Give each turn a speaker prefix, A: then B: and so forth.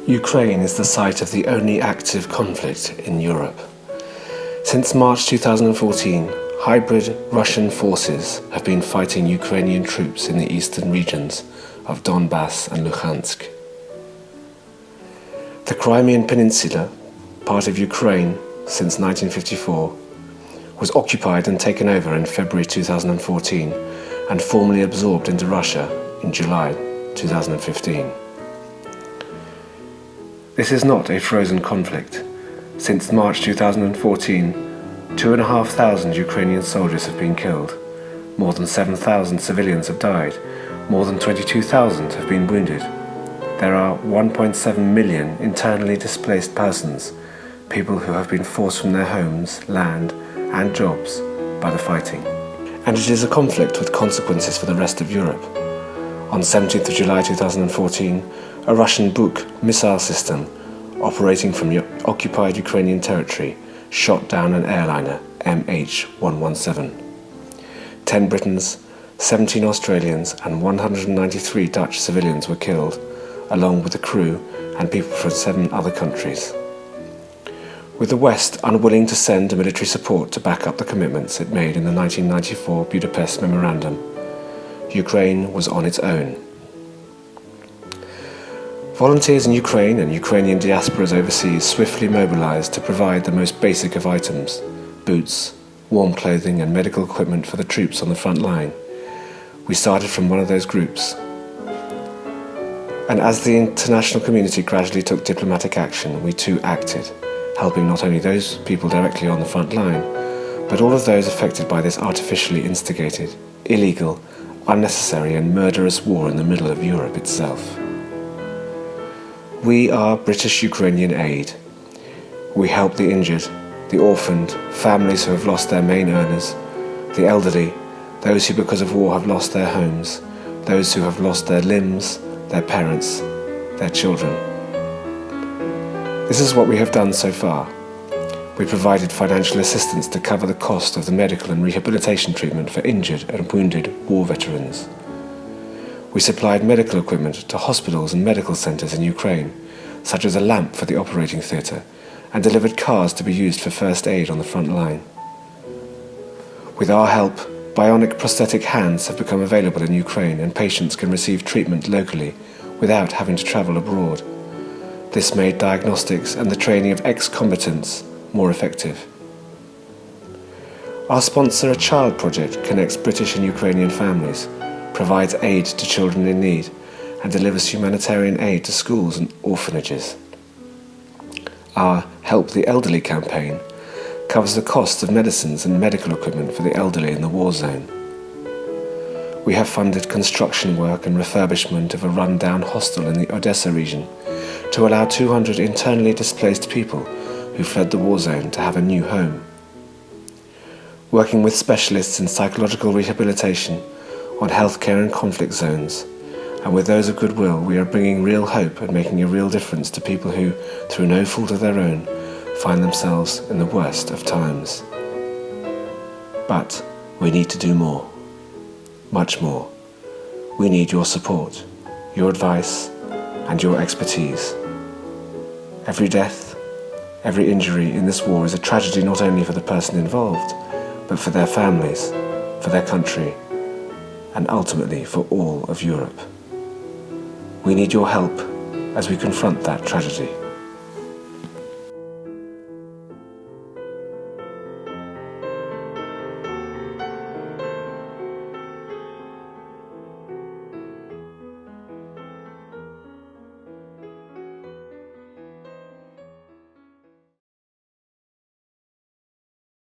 A: Ukraine is the site of the only active conflict in Europe. Since March 2014, hybrid Russian forces have been fighting Ukrainian troops in the eastern regions of Donbass and Luhansk. The Crimean Peninsula, part of Ukraine since 1954, was occupied and taken over in February 2014 and formally absorbed into Russia in July 2015. This is not a frozen conflict. Since March 2014, 2,500 Ukrainian soldiers have been killed, more than 7,000 civilians have died, more than 22,000 have been wounded. There are 1.7 million internally displaced persons, people who have been forced from their homes, land and jobs by the fighting. And it is a conflict with consequences for the rest of Europe. On 17th of July 2014, a Russian Buk missile system operating from occupied Ukrainian territory shot down an airliner MH117. 10 Britons, 17 Australians and 193 Dutch civilians were killed, along with the crew and people from 7 other countries. With the West unwilling to send military support to back up the commitments it made in the 1994 Budapest Memorandum, Ukraine was on its own. Volunteers in Ukraine and Ukrainian diasporas overseas swiftly mobilized to provide the most basic of items: boots, warm clothing and medical equipment for the troops on the front line. We started from one of those groups. And as the international community gradually took diplomatic action, we too acted, helping not only those people directly on the front line, but all of those affected by this artificially instigated, illegal, unnecessary and murderous war in the middle of Europe itself. We are British-Ukrainian Aid. We help the injured, the orphaned, families who have lost their main earners, the elderly, those who because of war have lost their homes, those who have lost their limbs, their parents, their children. This is what we have done so far. We provided financial assistance to cover the cost of the medical and rehabilitation treatment for injured and wounded war veterans. We supplied medical equipment to hospitals and medical centres in Ukraine, such as a lamp for the operating theatre, and delivered cars to be used for first aid on the front line. With our help, bionic prosthetic hands have become available in Ukraine and patients can receive treatment locally without having to travel abroad. This made diagnostics and the training of ex-combatants more effective. Our sponsor, a child project, connects British and Ukrainian families, provides aid to children in need, and delivers humanitarian aid to schools and orphanages. Our Help the Elderly campaign covers the cost of medicines and medical equipment for the elderly in the war zone. We have funded construction work and refurbishment of a run-down hostel in the Odessa region to allow 200 internally displaced people who fled the war zone to have a new home. Working with specialists in psychological rehabilitation, on healthcare and conflict zones, and with those of goodwill, we are bringing real hope and making a real difference to people who, through no fault of their own, find themselves in the worst of times. But we need to do more, much more. We need your support, your advice, and your expertise. Every death, every injury in this war is a tragedy not only for the person involved, but for their families, for their country, and ultimately for all of Europe. We need your help as we confront that tragedy.